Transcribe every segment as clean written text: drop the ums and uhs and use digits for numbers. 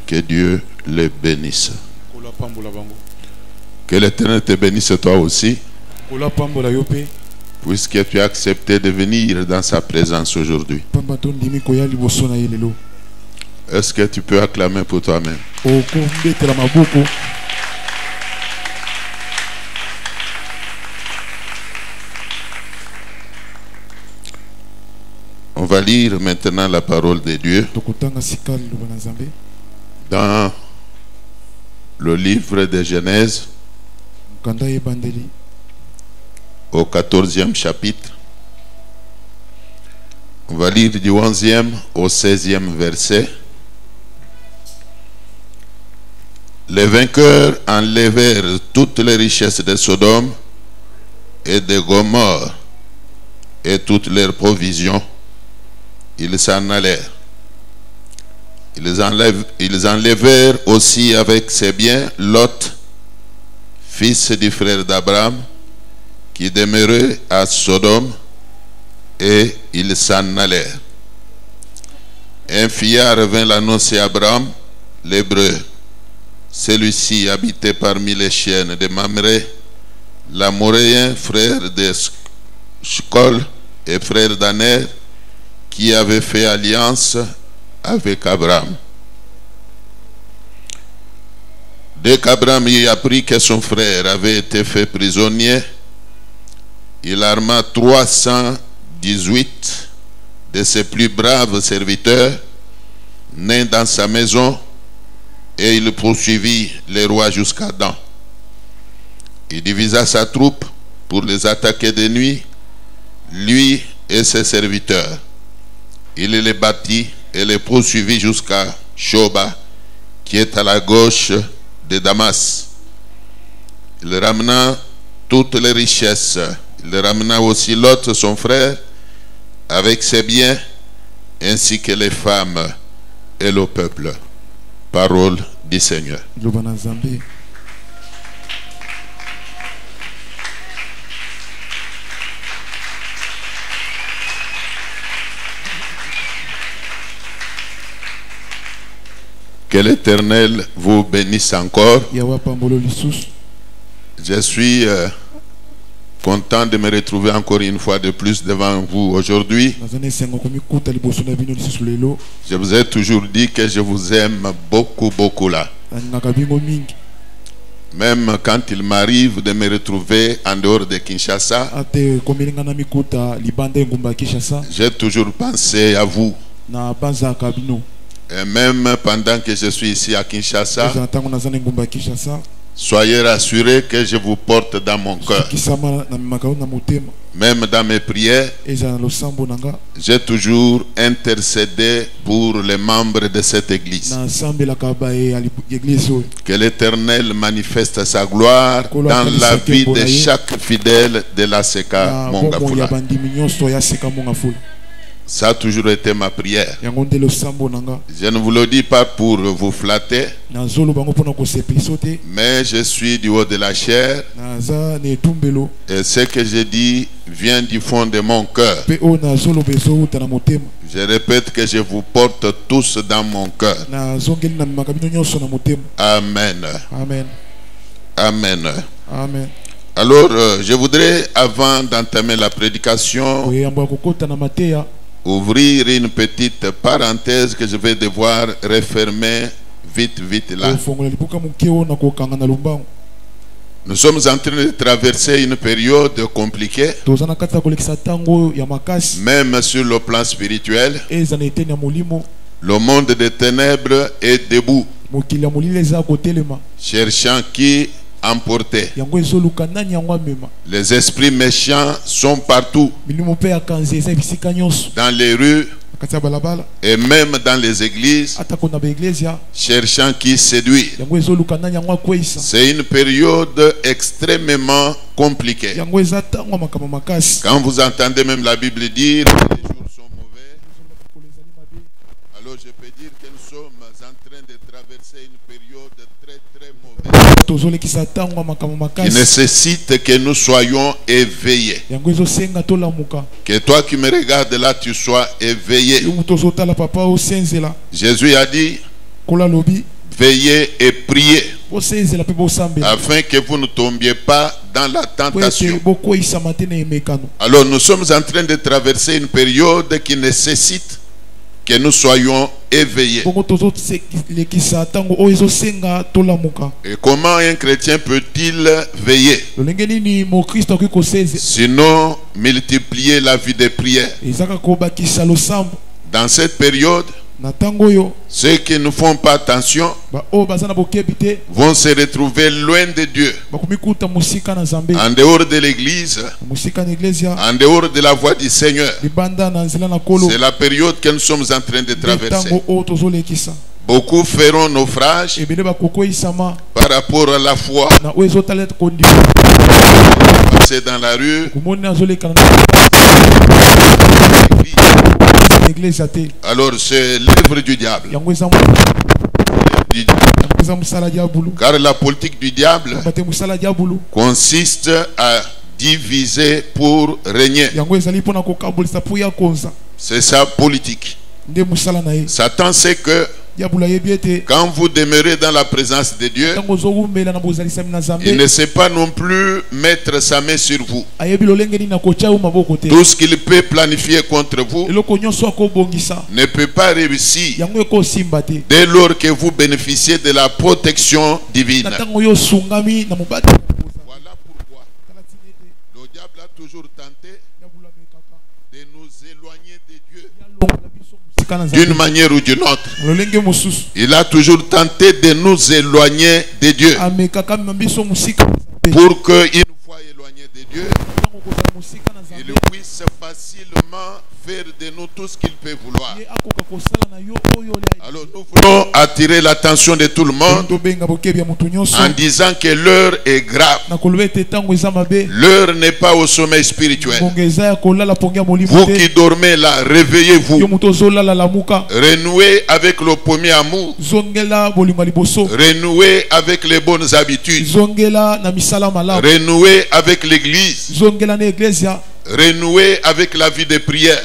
Que Dieu les bénisse. Que l'Éternel te bénisse toi aussi, puisque tu as accepté de venir dans sa présence aujourd'hui. Est-ce que tu peux acclamer pour toi-même? On va lire maintenant la parole de Dieu dans le livre de Genèse au 14e chapitre. On va lire du 11e au 16e verset. Les vainqueurs enlevèrent toutes les richesses de Sodome et de Gomorrhe et toutes leurs provisions. Ils s'en allèrent. Ils enlevèrent aussi avec ses biens Lot, fils du frère d'Abraham, qui demeurait à Sodome, et ils s'en allèrent. Un fillard vint l'annoncer à Abraham, l'Hébreu. Celui-ci habitait parmi les chiennes de Mamré, l'Amoréen, frère de Shkol et frère d'Aner, qui avait fait alliance avec Abraham. Dès qu'Abraham y apprit que son frère avait été fait prisonnier, il arma 318 de ses plus braves serviteurs nés dans sa maison, et il poursuivit les rois jusqu'à Dan. Il divisa sa troupe pour les attaquer de nuit, lui et ses serviteurs. Il les battit et les poursuivit jusqu'à Shoba, qui est à la gauche de Damas. Il ramena toutes les richesses. Il ramena aussi Lot, son frère, avec ses biens, ainsi que les femmes et le peuple. Parole du Seigneur. Que l'Éternel vous bénisse encore. Je suis content de me retrouver encore une fois de plus devant vous aujourd'hui. Je vous ai toujours dit que je vous aime beaucoup, beaucoup là. Même quand il m'arrive de me retrouver en dehors de Kinshasa, j'ai toujours pensé à vous. Et même pendant que je suis ici à Kinshasa, soyez rassurés que je vous porte dans mon cœur. Même dans mes prières, j'ai toujours intercédé pour les membres de cette église. Que l'Éternel manifeste sa gloire dans la vie de chaque fidèle de la Seka Mongafula. Ça a toujours été ma prière. Je ne vous le dis pas pour vous flatter, mais je suis du haut de la chair, et ce que je dis vient du fond de mon cœur. Je répète que je vous porte tous dans mon cœur. Amen. Amen. Amen. Amen. Alors, je voudrais, avant d'entamer la prédication, ouvrir une petite parenthèse que je vais devoir refermer vite là. Nous sommes en train de traverser une période compliquée, même sur le plan spirituel. Le monde des ténèbres est debout, cherchant qui emporter. Les esprits méchants sont partout, dans les rues et même dans les églises, cherchant qui séduire. C'est une période extrêmement compliquée. Quand vous entendez même la Bible dire que les jours sont mauvais, alors je peux dire que nous sommes en train de traverser une période très mauvaise, qui nécessite que nous soyons éveillés. Que toi qui me regardes là, tu sois éveillé. Jésus a dit, veillez et priez afin que vous ne tombiez pas dans la tentation. Alors nous sommes en train de traverser une période qui nécessite que nous soyons éveillés. Et comment un chrétien peut-il veiller? Sinon multiplier la vie des prières. Dans cette période, ceux qui ne font pas attention vont se retrouver loin de Dieu, en dehors de l'église, en dehors de la voie du Seigneur. C'est la période que nous sommes en train de traverser. Beaucoup feront naufrage par rapport à la foi. Passer dans la rue, alors c'est l'œuvre du diable. Car la politique du diable consiste à diviser pour régner. C'est sa politique. Satan sait que quand vous demeurez dans la présence de Dieu, il ne sait pas non plus mettre sa main sur vous. Tout ce qu'il peut planifier contre vous ne peut pas réussir dès lors que vous bénéficiez de la protection divine. Voilà pourquoi le diable a toujours tenté de nous éloigner de Dieu d'une manière ou d'une autre. Il a toujours tenté de nous éloigner de Dieu. Pour qu'une fois éloigné de Dieu, il puisse facilement faire de nous tout ce qu'il peut vouloir. Alors nous voulons attirer l'attention de tout le monde en disant que l'heure est grave. L'heure n'est pas au sommeil spirituel. Vous qui dormez là, réveillez-vous. Renouez avec le premier amour. Renouez avec les bonnes habitudes. Renouez avec l'église. Renouez avec la vie de prière.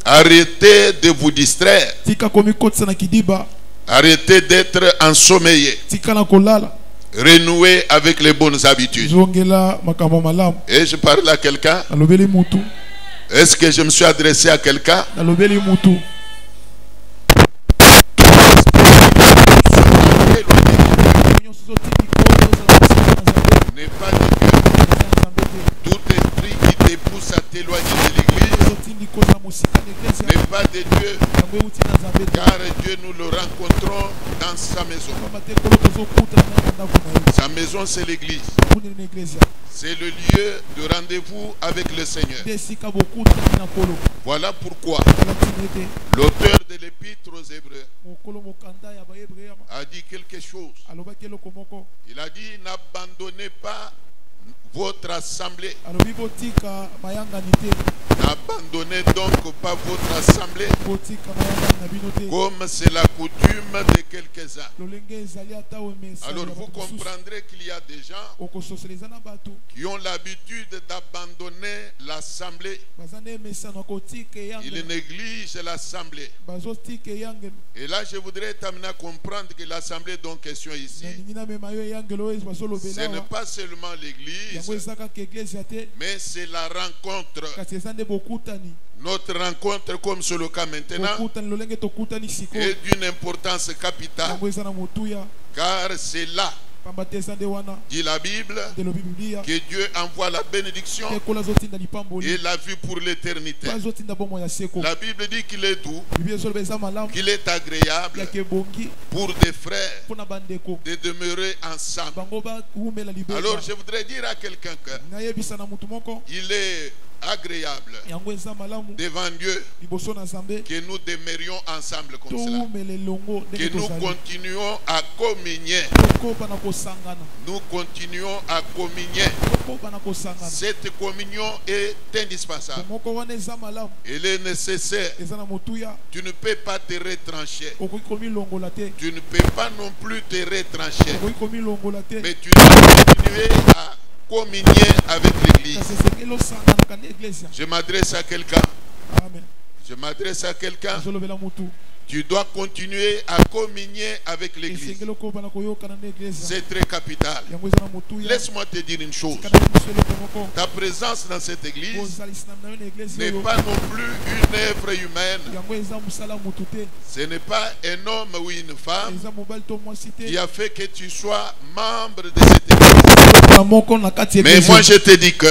Arrêtez de vous distraire. Arrêtez d'être ensommeillé. Renouez avec les bonnes habitudes. Et je parle à quelqu'un. Est-ce que je me suis adressé à quelqu'un? N'est pas de Dieu. Tout esprit qui te pousse à t'éloigner de l'église n'est pas de Dieu, car Dieu nous le rencontrons dans sa maison. Sa maison, c'est l'église. C'est le lieu de rendez-vous avec le Seigneur. Voilà pourquoi l'auteur de l'épître aux Hébreux a dit quelque chose. Il a dit: n'abandonnez pas votre assemblée. N'abandonnez donc pas votre assemblée comme c'est la coutume de quelques-uns. Alors vous comprendrez qu'il y a des gens qui ont l'habitude d'abandonner l'assemblée. Ils négligent l'assemblée. Et là je voudrais t'amener à comprendre que l'assemblée dont question ici, ce n'est pas seulement l'église, mais c'est la rencontre. Notre rencontre, comme c'est le cas maintenant, est d'une importance capitale, car c'est là, dit la Bible, que Dieu envoie la bénédiction et la vie pour l'éternité. La Bible dit qu'il est doux, qu'il est agréable pour des frères de demeurer ensemble. Alors je voudrais dire à quelqu'un qu'il est agréable devant Dieu que nous demeurions ensemble comme cela, que nous continuons à communier. Nous continuons à communier. Cette communion est indispensable. Elle est nécessaire. Tu ne peux pas te retrancher. Tu ne peux pas non plus te retrancher. Mais tu dois continuer à communier avec l'église. Je m'adresse à quelqu'un. Je m'adresse à quelqu'un Tu dois continuer à communier avec l'église. C'est très capital. Laisse-moi te dire une chose. Ta présence dans cette église n'est pas non plus une œuvre humaine. Ce n'est pas un homme ou une femme qui a fait que tu sois membre de cette église. Mais moi je te dis que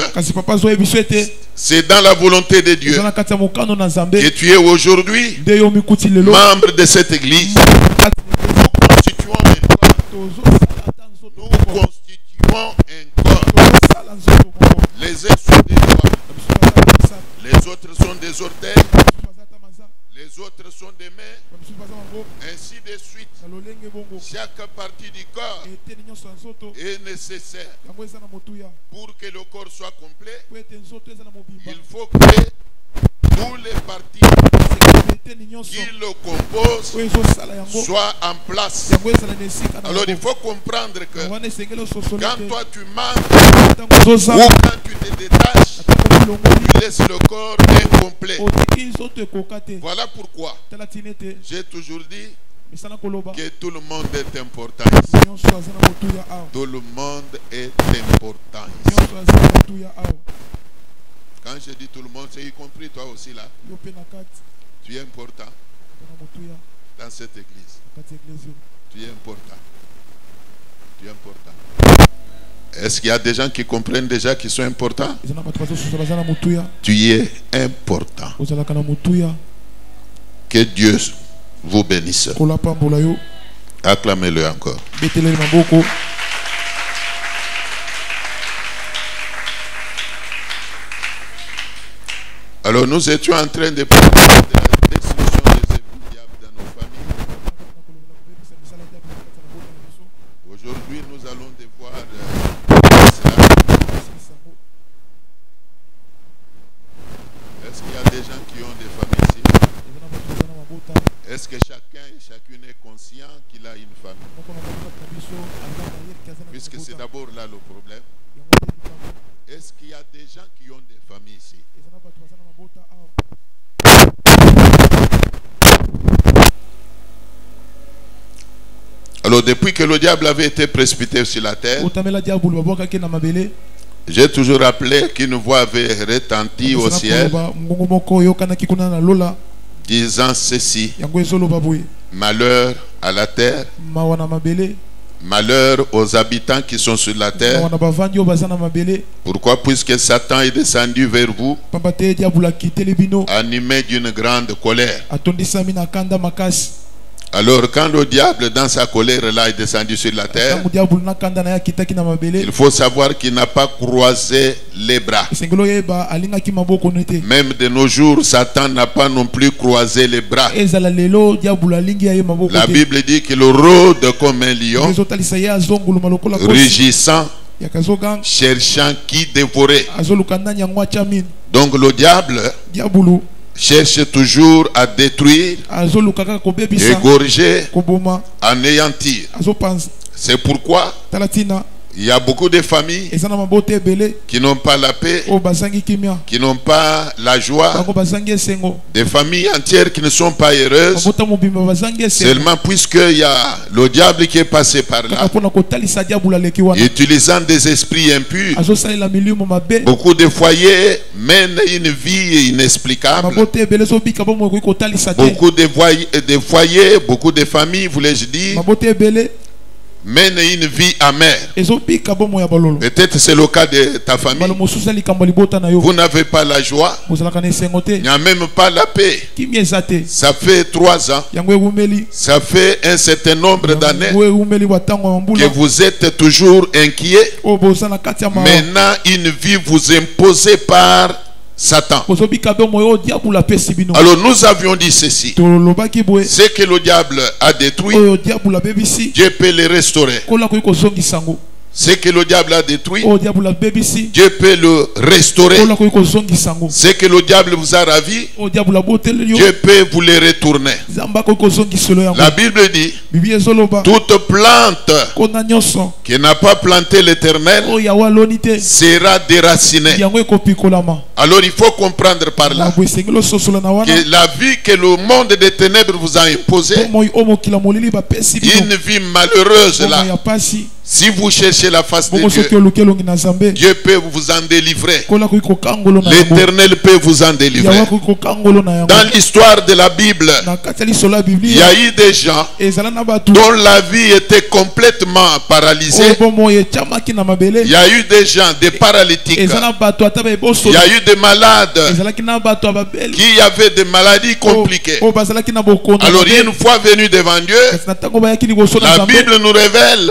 c'est dans la volonté de Dieu que tu es aujourd'hui membre de cette église. Nous constituons un corps. Les uns sont des doigts, les autres sont des orteils, les autres sont des mains, ainsi de suite. Chaque partie du corps est nécessaire. Pour que le corps soit complet, il faut que tous les parties qui le composent soient en place. Alors il faut comprendre que quand toi tu manques ou quand tu te détaches, tu laisses le corps incomplet. Voilà pourquoi j'ai toujours dit que tout le monde est important ici. Tout le monde est important ici. Quand je dis tout le monde, c'est y compris toi aussi là. Tu es important dans cette église. Tu es important. Tu es important. Est-ce qu'il y a des gens qui comprennent déjà qu'ils sont importants? Tu es important. Que Dieu vous bénisse. Acclamez-le encore. Alors nous étions en train de parler de la destruction des œuvres du diable dans nos familles. Aujourd'hui nous allons devoir cela. Est-ce qu'il y a des gens qui ont des familles ici? Est-ce que chacun et chacune est conscient qu'il a une famille? Puisque c'est d'abord là le problème. Est-ce qu'il y a des gens qui ont des familles ici? Alors depuis que le diable avait été précipité sur la terre, j'ai toujours rappelé qu'une voix avait retenti au ciel disant ceci: malheur à la terre, malheur aux habitants qui sont sur la terre. Pourquoi? Puisque Satan est descendu vers vous, animé d'une grande colère. Alors quand le diable dans sa colère là est descendu sur la terre, il faut savoir qu'il n'a pas croisé les bras. Même de nos jours, Satan n'a pas non plus croisé les bras. La Bible dit qu'il rôde comme un lion, rugissant, cherchant qui dévorer. Donc le diable cherche toujours à détruire, égorger, anéantir. C'est pourquoi il y a beaucoup de familles qui n'ont pas la paix, qui n'ont pas la joie, des familles entières qui ne sont pas heureuses, seulement puisqu'il y a le diable qui est passé par là, utilisant des esprits impurs. Beaucoup de foyers mènent une vie inexplicable. Beaucoup de foyers, beaucoup de familles, voulais-je dire, mène une vie amère. Peut-être c'est le cas de ta famille. Vous n'avez pas la joie. Il n'y a même pas la paix. Ça fait 3 ans. Ça fait un certain nombre d'années que vous êtes toujours inquiet. Maintenant, une vie vous imposée par Satan. Alors nous avions dit ceci: ce que le diable a détruit, Dieu peut le restaurer. Ce que le diable a détruit, Dieu peut le restaurer. Ce que le diable vous a ravi, Dieu peut vous le retourner. La Bible dit: toute plante qui n'a pas planté l'Éternel sera déracinée. Alors il faut comprendre par là que la vie que le monde des ténèbres vous a imposée, une vie malheureuse là, si vous cherchez la face de Dieu, Dieu peut vous en délivrer. L'Éternel peut vous en délivrer. Dans l'histoire de la Bible, il y a eu des gens dont la vie était complètement paralysée. Il y a eu des gens, des paralytiques. Il y a eu des malades qui avaient des maladies compliquées. Alors une fois venu devant Dieu, la Bible nous révèle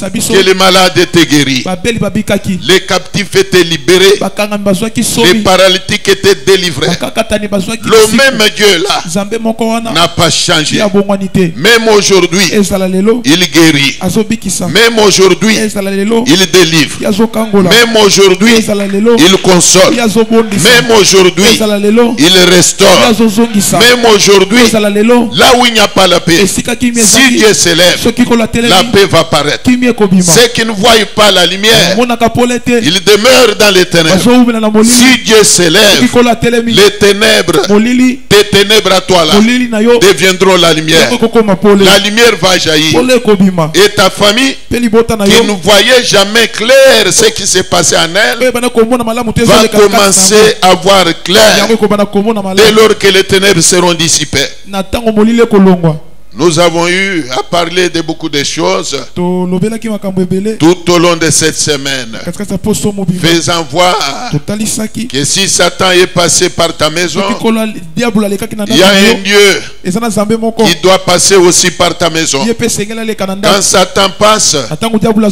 que les malades étaient guéris, les captifs étaient libérés, les paralytiques étaient délivrés. Le même Dieu là n'a pas changé. Même aujourd'hui, il guérit. Même aujourd'hui, il délivre. Même aujourd'hui, il console. Même aujourd'hui, il restaure. Même aujourd'hui, là où il n'y a pas la paix, si Dieu s'élève, la paix va paraître. Ceux qui ne voient pas la lumière, ils demeurent dans les ténèbres. Si Dieu s'élève, les ténèbres, tes ténèbres à toi là, deviendront la lumière. La lumière va jaillir. Et ta famille, qui ne voyait jamais clair ce qui s'est passé en elle, va commencer à voir clair dès lors que les ténèbres seront dissipées. Nous avons eu à parler de beaucoup de choses tout au long de cette semaine, faisant voir que si Satan est passé par ta maison, il y a un Dieu qui doit passer aussi par ta maison. Quand Satan passe,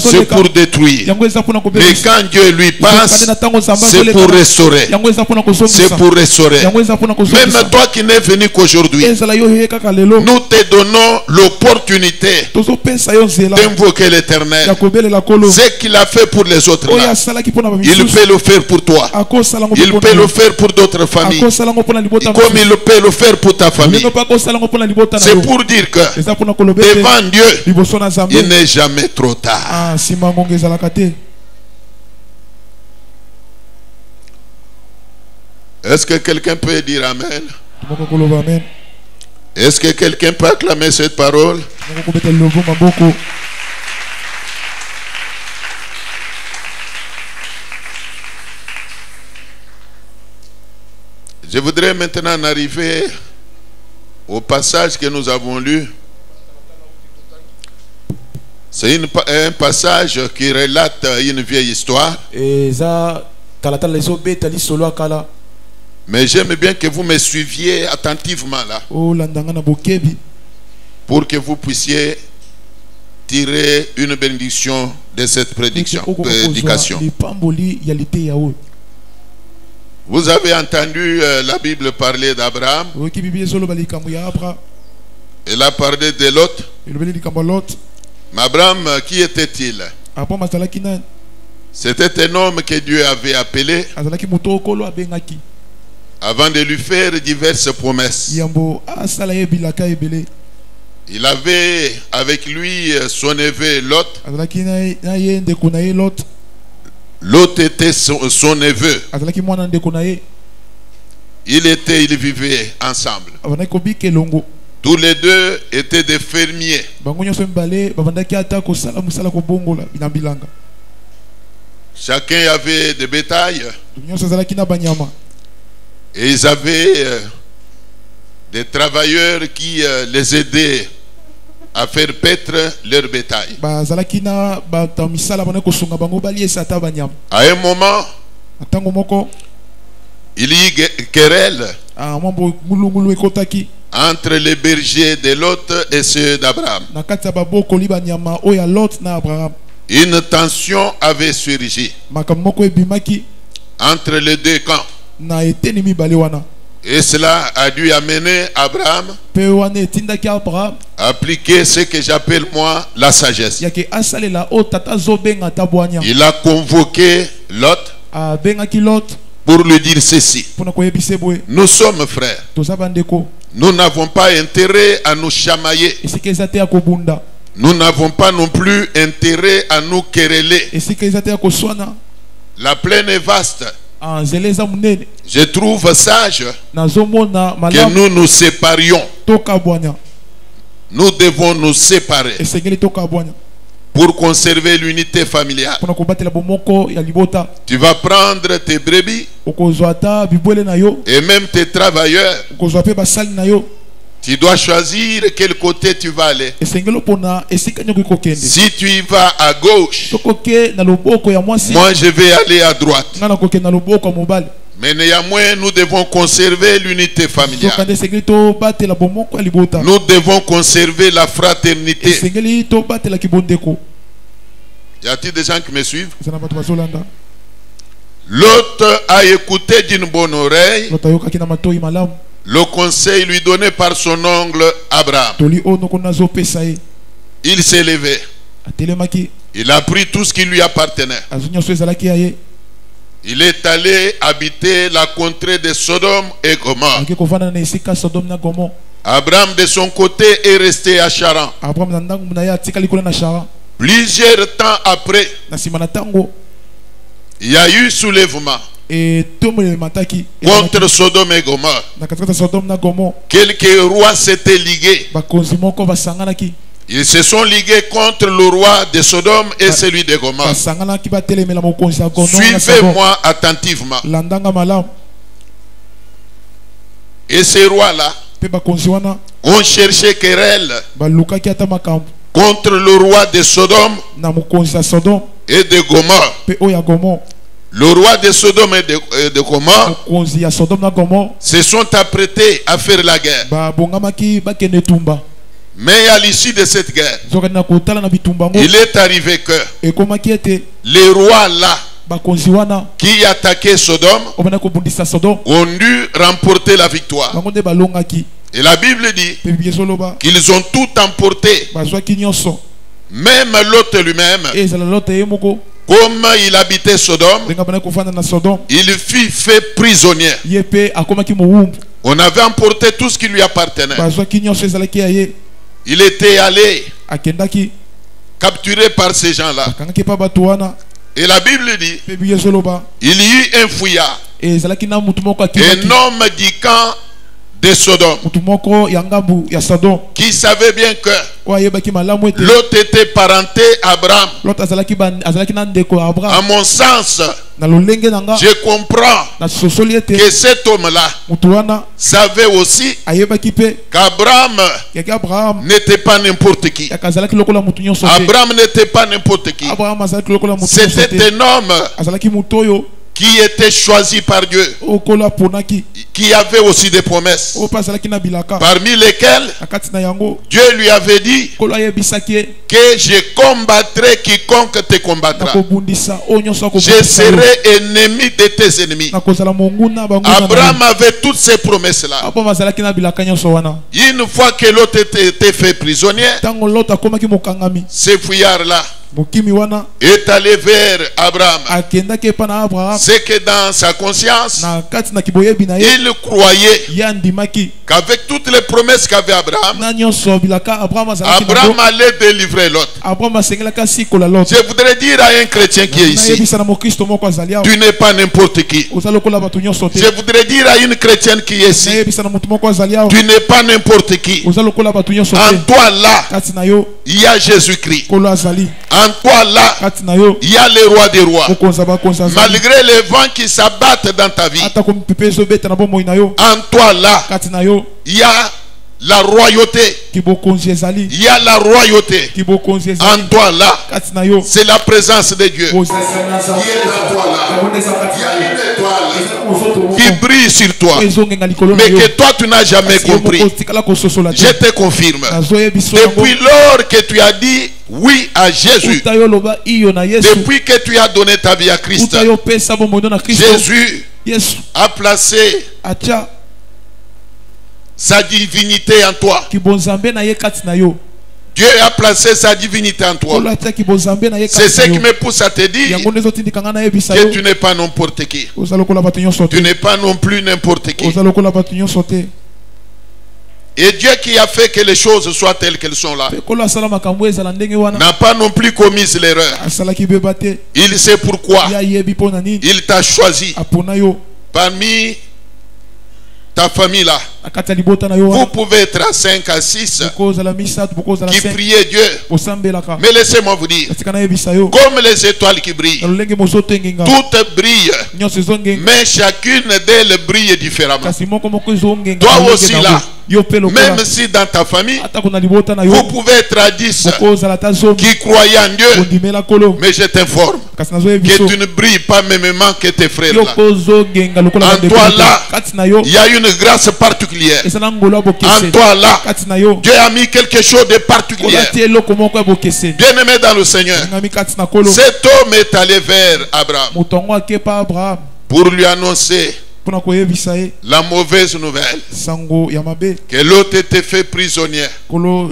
c'est pour détruire. Mais quand Dieu lui passe, c'est pour restaurer. C'est pour restaurer. Même toi qui n'es venu qu'aujourd'hui, nous te donnons l'opportunité d'invoquer l'Éternel. Ce qu'il a fait pour les autres là, il peut le faire pour toi. Il peut le faire pour d'autres familles, comme il peut le faire pour ta famille. C'est pour dire que devant Dieu, il n'est jamais trop tard. Est-ce que quelqu'un peut dire Amen? Est-ce que quelqu'un peut acclamer cette parole? Je voudrais maintenant en arriver au passage que nous avons lu. C'est un passage qui relate une vieille histoire. Mais j'aime bien que vous me suiviez attentivement là, pour que vous puissiez tirer une bénédiction de cette prédication. Vous avez entendu la Bible parler d'Abraham. Elle a parlé de Lot. Mais Abraham, qui était-il? C'était un homme que Dieu avait appelé avant de lui faire diverses promesses. Il avait avec lui son neveu Lot. Lot était son neveu. Ils vivaient ensemble. Tous les deux étaient des fermiers. Chacun avait des bétails. Et ils avaient des travailleurs qui les aidaient à faire paître leur bétail. À un moment, il y eut querelle entre les bergers de Lot et ceux d'Abraham. Une tension avait surgi entre les deux camps. Et cela a dû amener Abraham à appliquer ce que j'appelle moi la sagesse. Il a convoqué Lot pour lui dire ceci: nous sommes frères. Nous n'avons pas intérêt à nous chamailler. Nous n'avons pas non plus intérêt à nous quereller. La plaine est vaste. Je trouve sage que nous nous séparions. Nous devons nous séparer pour conserver l'unité familiale. Tu vas prendre tes brebis et même tes travailleurs. Tu dois choisir quel côté tu vas aller. Si tu y vas à gauche, moi je vais aller à droite. Mais néanmoins, nous devons conserver l'unité familiale. Nous devons conserver la fraternité. Y a-t-il des gens qui me suivent? L'autre a écouté d'une bonne oreille le conseil lui donné par son oncle Abraham. Il s'est levé. Il a pris tout ce qui lui appartenait. Il est allé habiter la contrée de Sodome et Gomorrhe. Abraham de son côté est resté à Charan. Plusieurs temps après, il y a eu soulèvement contre Sodome et Gomorrhe. Quelques rois s'étaient ligués. Ils se sont ligués contre le roi de Sodome et celui de Gomorrhe. Suivez-moi attentivement. Et ces rois-là ont cherché querelle contre le roi de Sodome et de Gomorrhe. Le roi de Sodome et de Gomorrhe se sont apprêtés à faire la guerre. Mais à l'issue de cette guerre, il est arrivé que les rois là qui attaquaient Sodome ont dû remporter la victoire. Et la Bible dit qu'ils ont tout emporté. Même Lot lui-même, comme il habitait Sodome, il fut fait prisonnier. On avait emporté tout ce qui lui appartenait. Il était allé capturé par ces gens-là. Et la Bible dit il y eut un fouillard, un homme du camp de Sodome, qui savait bien que Lot était parenté à Abraham. À mon sens, je comprends que cet homme-là savait aussi qu'Abraham n'était pas n'importe qui. Abraham n'était pas n'importe qui. C'était un homme qui était choisi par Dieu, qui avait aussi des promesses, parmi lesquelles Dieu lui avait dit que je combattrai quiconque te combattra. Je serai ennemi de tes ennemis. Abraham avait toutes ces promesses-là. Une fois que l'autre était fait prisonnier, ces fouillards-là est allé vers Abraham. C'est que dans sa conscience, il croyait qu'avec toutes les promesses qu'avait Abraham, Abraham allait délivrer l'autre. Je voudrais dire à un chrétien qui est ici, tu n'es pas n'importe qui. Je voudrais dire à une chrétienne qui est ici, tu n'es pas n'importe qui. En toi là, il y a Jésus-Christ. En toi là, il y a le roi des rois. Malgré les vents qui s'abattent dans ta vie, en toi là, il y a la royauté. Il y a la royauté. En toi là, c'est la présence de Dieu. Il y a une étoile qui brille sur toi, mais que toi tu n'as jamais compris. Je te confirme, depuis lors que tu as dit oui à Jésus, depuis que tu as donné ta vie à Christ, Jésus a placé sa divinité en toi. Dieu a placé sa divinité en toi. C'est ce qui me pousse à te dire que tu n'es pas n'importe qui. Tu n'es pas non plus n'importe qui. Et Dieu qui a fait que les choses soient telles qu'elles sont là n'a pas non plus commis l'erreur. Il sait pourquoi il t'a choisi parmi ta famille là. Vous pouvez être à 5 à 6 qui prient Dieu. Mais laissez-moi vous dire, comme les étoiles qui brillent, toutes brillent, mais chacune d'elles brille différemment. Toi aussi là, même si dans ta famille, vous pouvez être à 10 qui croient en Dieu, mais je t'informe que tu ne brilles pas mêmement que tes frères là. En toi là, il y a une grâce particulière. En toi là, Dieu a mis quelque chose de particulier. Bien-aimé dans le Seigneur, cet homme est allé vers Abraham pour lui annoncer la mauvaise nouvelle que Lot était fait prisonnier. On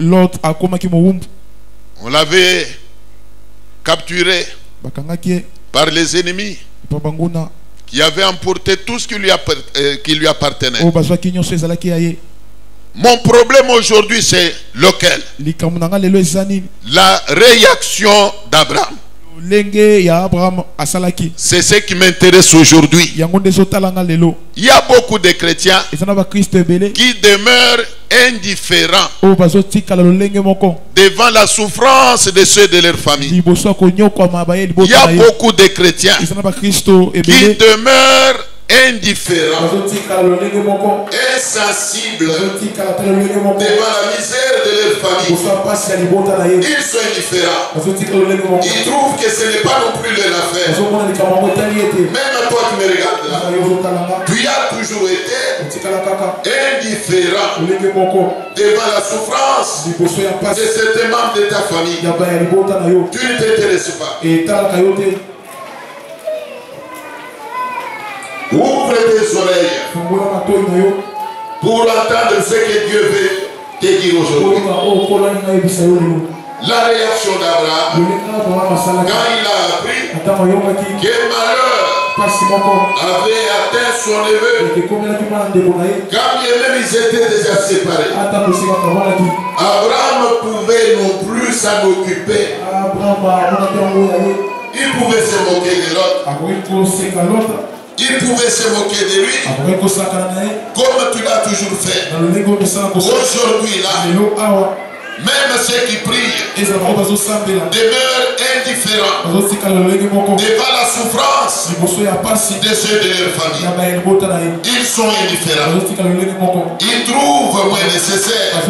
l'avait capturé par les ennemis qui avaient emporté tout ce qui lui appartenait. Mon problème aujourd'hui, c'est lequel? La réaction d'Abraham. C'est ce qui m'intéresse aujourd'hui. Il y a beaucoup de chrétiens qui demeurent indifférents devant la souffrance de ceux de leur famille. Il y a beaucoup de chrétiens qui demeurent indifférents, insensibles devant la misère de leur famille. Ils sont indifférents. Ils trouvent que ce n'est pas non plus leur affaire. Même toi qui me regardes là, tu as toujours été indifférent devant la souffrance de certains membres de ta famille. Tu ne t'intéresses pas. Ouvre tes oreilles pour entendre ce que Dieu veut te dire aujourd'hui. La réaction d'Abraham, quand il a appris que malheur avait atteint son neveu, quand même ils étaient déjà séparés, Abraham pouvait non plus s'en occuper. Il pouvait se moquer de l'autre. Il pouvait se moquer de lui, comme tu l'as toujours fait. Aujourd'hui là, même ceux qui prient demeurent indifférents devant la souffrance de ceux de leur famille. Ils sont indifférents. Ils trouvent moins nécessaire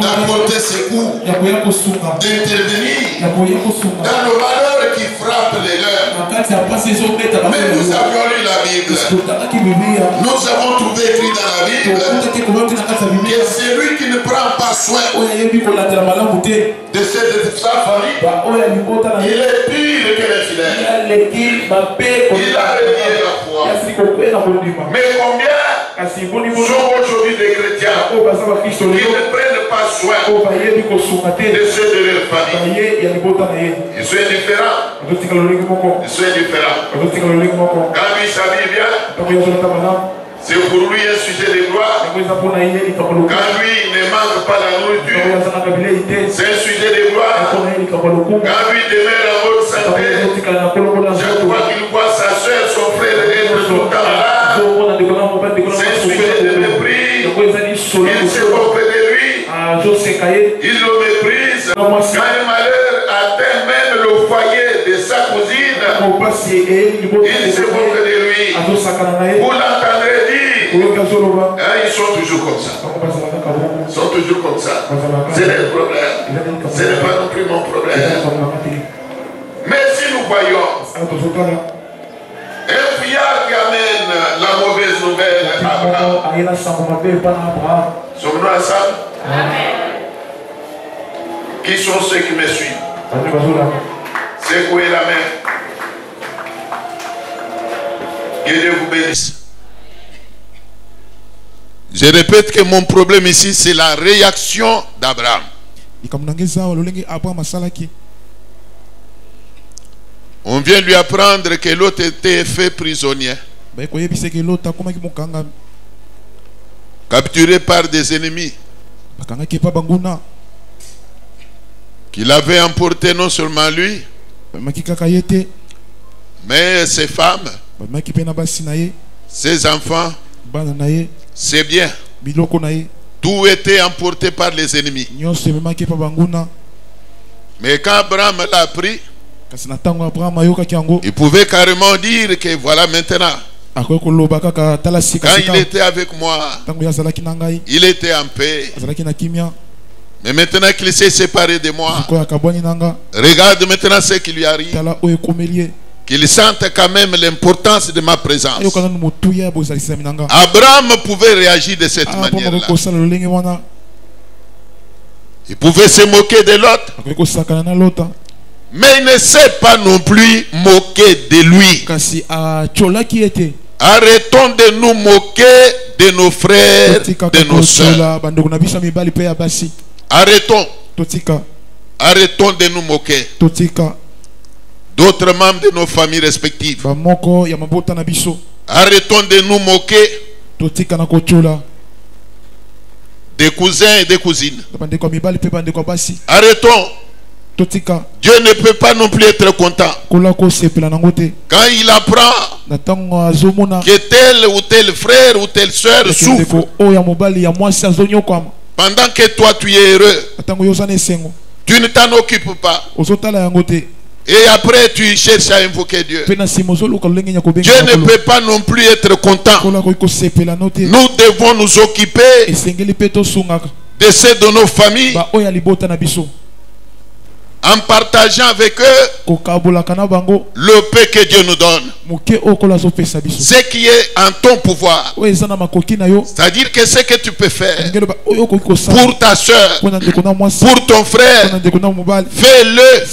d'apporter secours, d'intervenir dans le malheur qui frappe les leurs. Mais nous avions lu la Bible. Nous avons trouvé écrit dans la Bible que celui qui ne prend pas soin de sa famille, il est pire que les fidèles. Il a renié la foi. Mais combien sont aujourd'hui des chrétiens qui ne prennent pas soin de ceux de leur famille? Ils sont indifférents. Ils sont indifférents. Quand lui s'habille bien, c'est pour lui un sujet de gloire. Quand lui ne manque pas la nourriture, c'est un sujet de gloire. Quand lui demeure en bonne santé, chaque fois qu'il voit sa soeur, son frère être tout le temps là, c'est un sujet de mépris. Il se moque de lui, il le méprise. Quand le malheur atteint même le foyer de sa cousine, il se moque de lui. Vous l'entendrez dire. Ils sont toujours comme ça. Ils sont toujours comme ça. C'est leur problème. Ce n'est pas non plus mon problème. Mais si nous voyons un fillard qui amène la mauvaise nouvelle à Abraham, sommes-nous ensemble? Qui sont ceux qui me suivent? Secouez la main. Que Dieu vous bénisse. Je répète que mon problème ici, c'est la réaction d'Abraham. On vient lui apprendre que l'autre était fait prisonnier. capturé par des ennemis, qu'il avait emporté non seulement lui, mais ses femmes, ses enfants, ses biens. Tout était emporté par les ennemis. Mais quand Abraham l'a appris, il pouvait carrément dire que voilà maintenant, quand il était avec moi, il était en paix. Mais maintenant qu'il s'est séparé de moi, regarde maintenant ce qui lui arrive. Qu'il sente quand même l'importance de ma présence. Abraham pouvait réagir de cette manière-là. Il pouvait se moquer de l'autre, mais il ne s'est pas non plus moqué de lui. Arrêtons de nous moquer de nos frères, de nos soeurs. Arrêtons de nous moquer d'autres membres de nos familles respectives. Arrêtons de nous moquer des cousins et des cousines. Arrêtons. Dieu ne peut pas non plus être content quand il apprend que tel ou tel frère ou telle soeur souffre. Pendant que toi tu es heureux, tu ne t'en occupes pas. Et après tu cherches à invoquer Dieu. Dieu ne peut pas non plus être content. Nous devons nous occuper de ceux de nos familles, en partageant avec eux le paix que Dieu nous donne. Ce qui est en ton pouvoir. C'est-à-dire que ce que tu peux faire pour ta soeur, pour ton frère, fais-le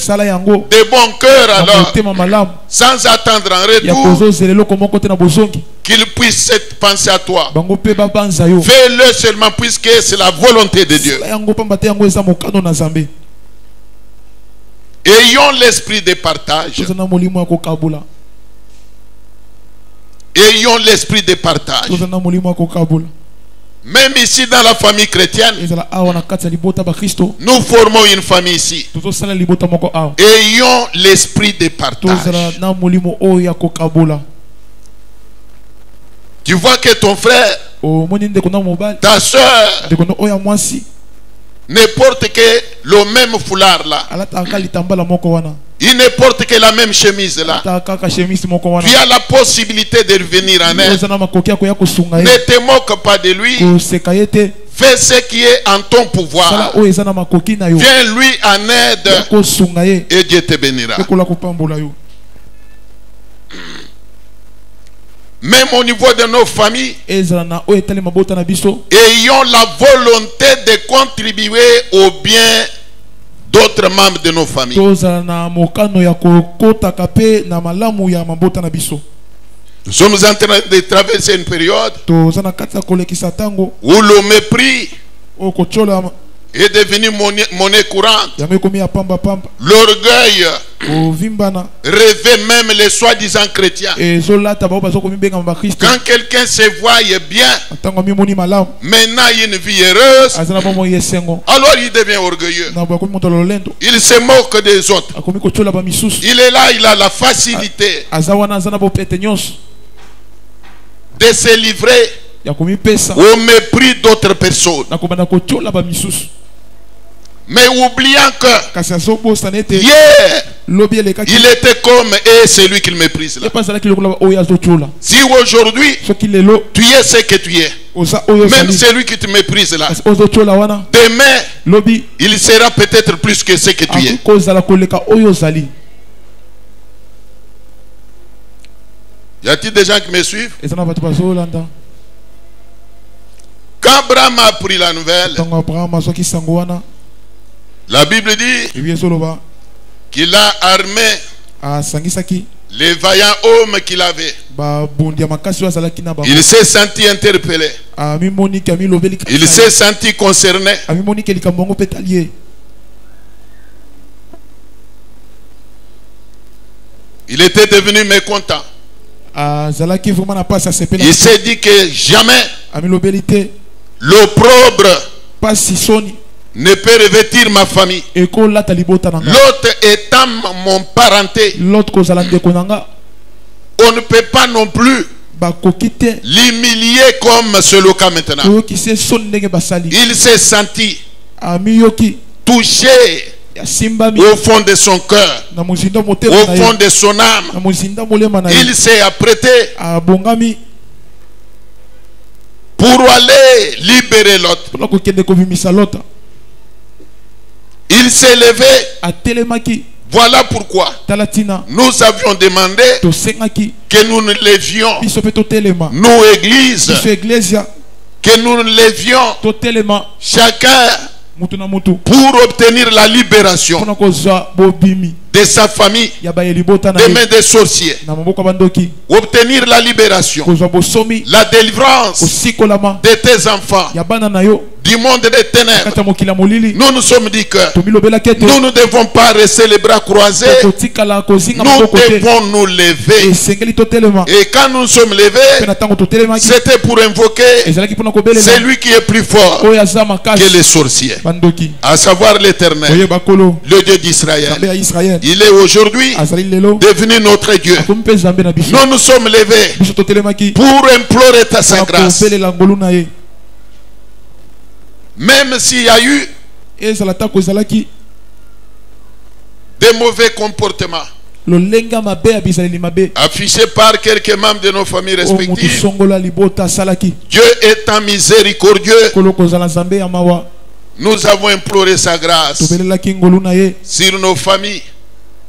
de bon cœur alors, sans attendre en retour qu'il puisse penser à toi. Fais-le seulement puisque c'est la volonté de Dieu. Ayons l'esprit de partage. Ayons l'esprit de partage. Même ici dans la famille chrétienne, nous formons une famille ici. Ayons l'esprit de partage. Tu vois que ton frère, ta soeur, ne porte que le même foulard là. Il ne porte que la même chemise là. Tu as la possibilité de revenir en aide. Ne te moque pas de lui. Fais ce qui est en ton pouvoir. Viens lui en aide et Dieu te bénira. Même au niveau de nos familles, ayons la volonté de contribuer au bien d'autres membres de nos familles. Nous sommes en train de traverser une période où le mépris est devenu monnaie courante. L'orgueil revêt même les soi-disant chrétiens. Quand quelqu'un se voit bien, maintenant il a une vie heureuse, alors il devient orgueilleux. Il se moque des autres. Il est là, il a la facilité de se livrer au mépris d'autres personnes. Mais oubliant que hier, il était comme et c'est lui qu'il méprise là. Si aujourd'hui tu es ce que tu es, même celui qui te méprise là, demain il sera peut-être plus que ce que tu es. Y a-t-il des gens qui me suivent? Quand Abraham a pris la nouvelle, la Bible dit qu'il a armé les vaillants hommes qu'il avait. Il s'est senti interpellé. Il s'est senti concerné. Il était devenu mécontent. Il s'est dit que jamais L'opprobre ne peut revêtir ma famille. L'autre étant mon parenté, on ne peut pas non plus l'humilier comme c'est le cas maintenant. Il s'est senti touché au fond de son cœur, au fond de son âme. Il s'est apprêté pour aller libérer l'autre. Il s'est levé. Voilà pourquoi nous avions demandé que nous nous levions, nous églises, que nous nous levions chacun pour obtenir la libération de sa famille des mains des sorciers, obtenir la libération, la délivrance de tes enfants du monde des ténèbres. Nous nous sommes dit que nous ne devons pas rester les bras croisés, nous devons nous lever. Et quand nous sommes levés, c'était pour invoquer celui qui est plus fort que les sorciers, à savoir l'Éternel, le Dieu d'Israël. Il est aujourd'hui devenu notre Dieu. Nous nous sommes levés pour implorer sa grâce. Même s'il y a eu des mauvais comportements affichés par quelques membres de nos familles respectives, Dieu étant miséricordieux, nous avons imploré sa grâce sur nos familles.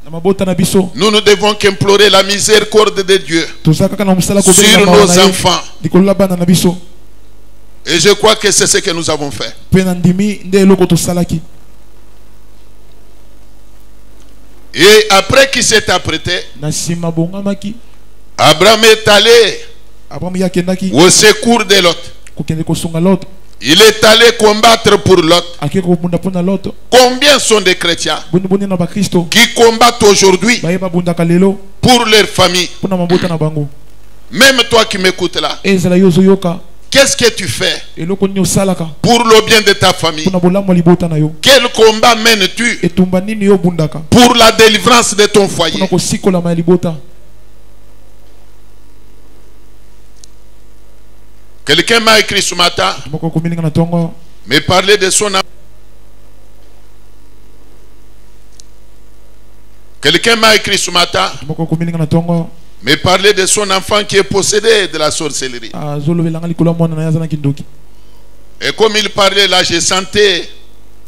Nous ne devons qu'implorer la miséricorde de Dieu sur nos enfants. Et je crois que c'est ce que nous avons fait. Et après qu'il s'est apprêté, Abraham est allé au secours de Lot. Il est allé combattre pour Lot. Combien sont des chrétiens qui combattent aujourd'hui pour leur famille? Même toi qui m'écoutes là, qu'est-ce que tu fais pour le bien de ta famille? Quel combat mènes-tu pour la délivrance de ton foyer? Quelqu'un m'a écrit ce matin, me parler de son... Quelqu'un m'a écrit ce matin, me parler de son enfant qui est possédé de la sorcellerie. Et comme il parlait là, j'ai senti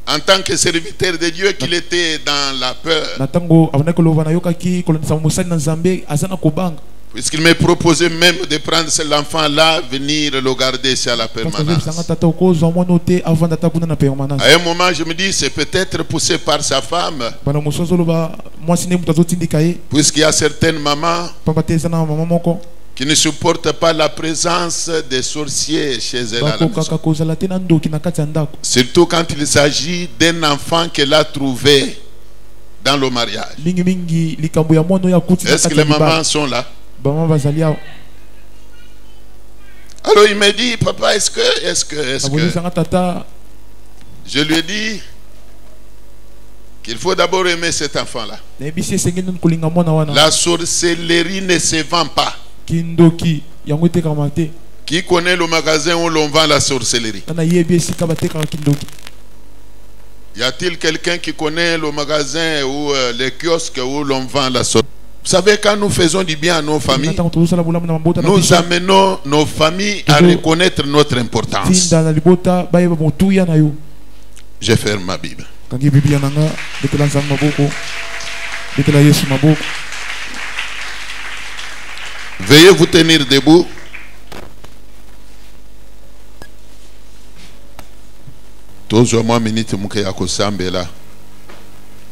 en tant que serviteur de Dieu qu'il était dans la peur. Puisqu'il m'a proposé même de prendre cet enfant-là, venir le garder ici à la permanence. À un moment, je me dis, c'est peut-être poussé par sa femme. Puisqu'il y a certaines mamans qui ne supportent pas la présence des sorciers chez elles à la maison. Surtout quand il s'agit d'un enfant qu'elle a trouvé dans le mariage. Est-ce que les mamans sont là? Alors il m'a dit, papa, est-ce que je lui ai dit qu'il faut d'abord aimer cet enfant-là. La sorcellerie ne se vend pas. Qui connaît le magasin où l'on vend la sorcellerie? Y a-t-il quelqu'un qui connaît le magasin ou les kiosques où l'on vend la sorcellerie? Vous savez, quand nous faisons du bien à nos familles, nous amenons nos familles à reconnaître notre importance. Je ferme ma Bible. Veuillez vous tenir debout.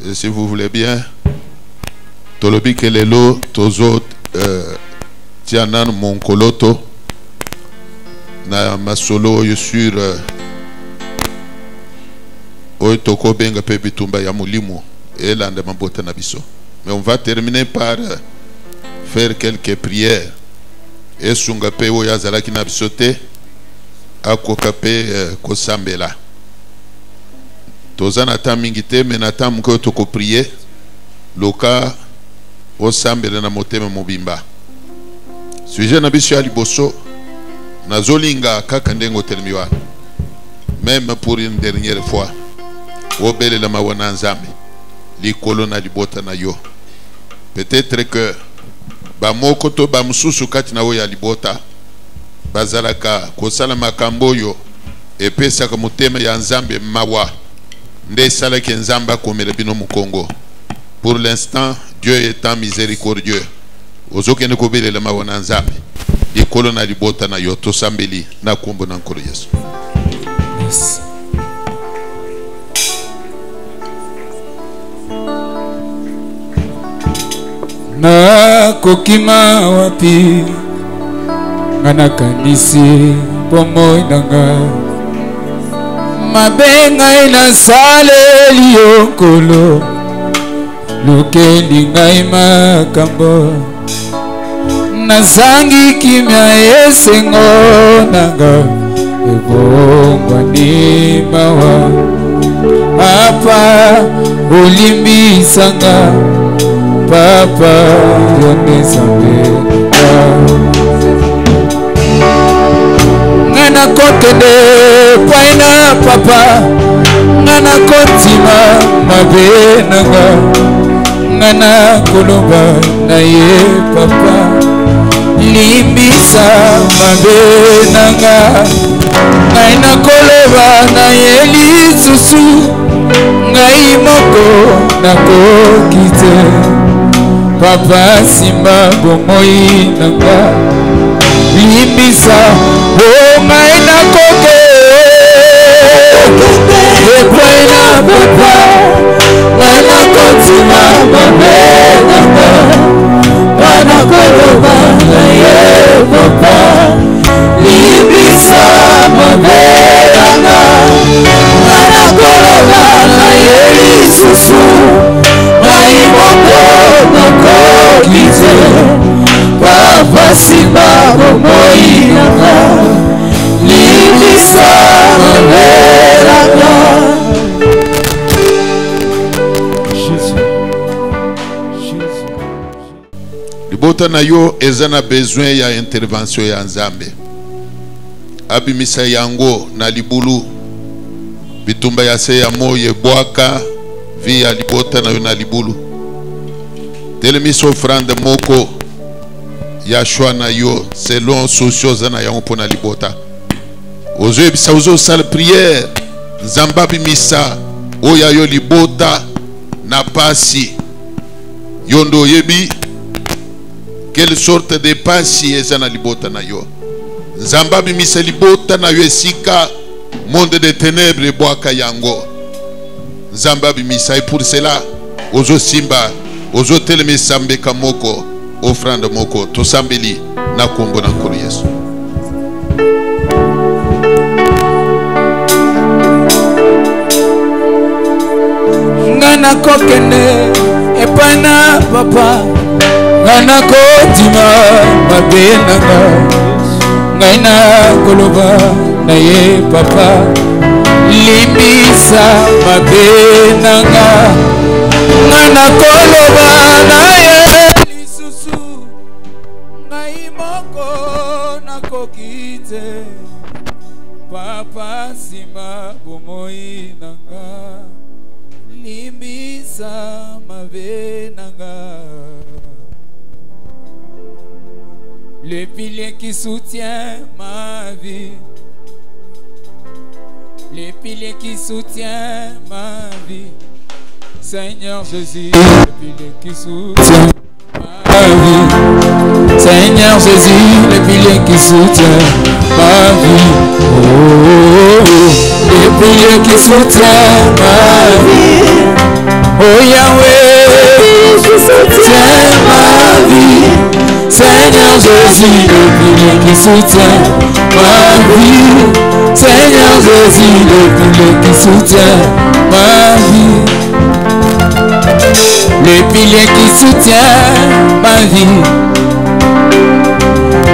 Et si vous voulez bien, Tolobi kelelo tozo tianan monkoloto na masolo sur oitoko benga pe bitumba ya mulimo elanda mabota na biso. Mais on va terminer par faire quelques prières. Et sunga pe oyazala ki na bisote akokape kosambela. Toza na ta mingite me na ta mko toko prier loka osambela na motema mobimba. Sujet na biso ya liboso nazolinga kaka ndengo telemiwa. Même pour une dernière fois. Obele la mawana nzambe. Likolo na libota na yo. Peut-être que ba moko to ba mususu kati na yo ya libota bazalaka kosala makambo yo epesa ka mutema ya nzambe mawa nde sala ke nzamba komela bino mu Congo. Pour l'instant, Dieu étant miséricordieux. Ozoke ne kobele la mawana nzambe. Likolo na libota na yo to sambeli na kombo na nkolo Yesu. Yes. Na kokima wapi ngana kanisi pomoi nanga mabenga ina sale liokolo lukendi ngai makambo nazangi kimya esengo nanga ebongwa ni mawa apa ulimbisanga papa yonesambeka ngana kokende paina papa ngana kotima mabenanga ngana koloba na ye papa limbisa mabenanga ngana koloba na ye lisusu ngai moko nakokite papa simba bomoi nanga limbisa o ngai nakoke epaina papa ngai nakotima mabenanga ngana koloba na ye papa limbisa mabenanga ngana koloba na ye lisusu ngai moko nakokite papa simba bomoi nanga limbisa mabenanga. Libota na yo ezana besoin ya intervention ya nzambe. Abimisa yango na libulu bitumba ya se ya moye bwaka via libota na yo na libulu. Telemiso offrande moko ya shwa na yo selon socioza na yango pona libota. Ozo ebisa ozo sala prière nzamba bimisa oya yo libota na pasi yondo yebi quelle sorte de pasi ezana libota na yo nzamba bimisa libota na yo esika monde de ténèbres bwaka yango nzamba bimisa. Et pour cela ozo simba ozo telemisa mbeka moko offrande moko tosambeli na kombo na nkolo Yesu. Ngana kokene epana papa ngana kotima mabenanga ngana koloba na ye papa limbisa mabenanga ngana koloba na ye lisusu ngai moko nakokite papa sima bomoi nanga limbisa mabenanga. Le pilier qui soutient ma vie, le pilier qui soutient ma vie, Seigneur Jésus, le pilier qui soutient ma vie, Seigneur Jésus, le pilier qui soutient ma vie, oh, le pilier qui soutient ma vie, oh Yahweh, qui soutient ma vie. Seigneur Jésus, le pilier qui soutient ma vie. Seigneur Jésus, le pilier qui soutient ma vie. Le pilier qui soutient ma vie.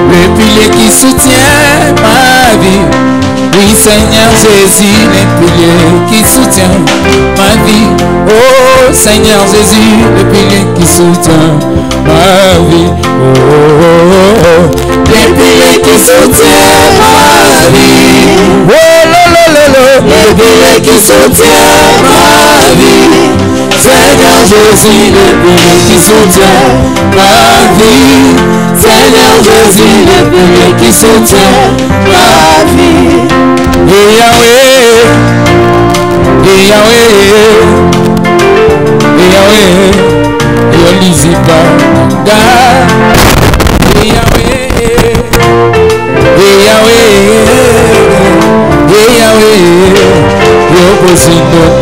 Le pilier qui soutient ma vie. Oui, Seigneur Jésus, le pilier qui soutient ma vie. Oh, Seigneur Jésus, le pilier qui soutient ma vie. Oh, le pilier qui soutient ma vie. Oh, le pilier qui soutient ma vie. Seigneur Jésus, le pilier qui soutient ma vie. Seigneur Jésus, le pilier qui soutient ma vie. Et Yahweh, et Yahweh, et Yahweh, et Oliziba, et Yahweh, et Yahweh, et Yahweh, et Oposido.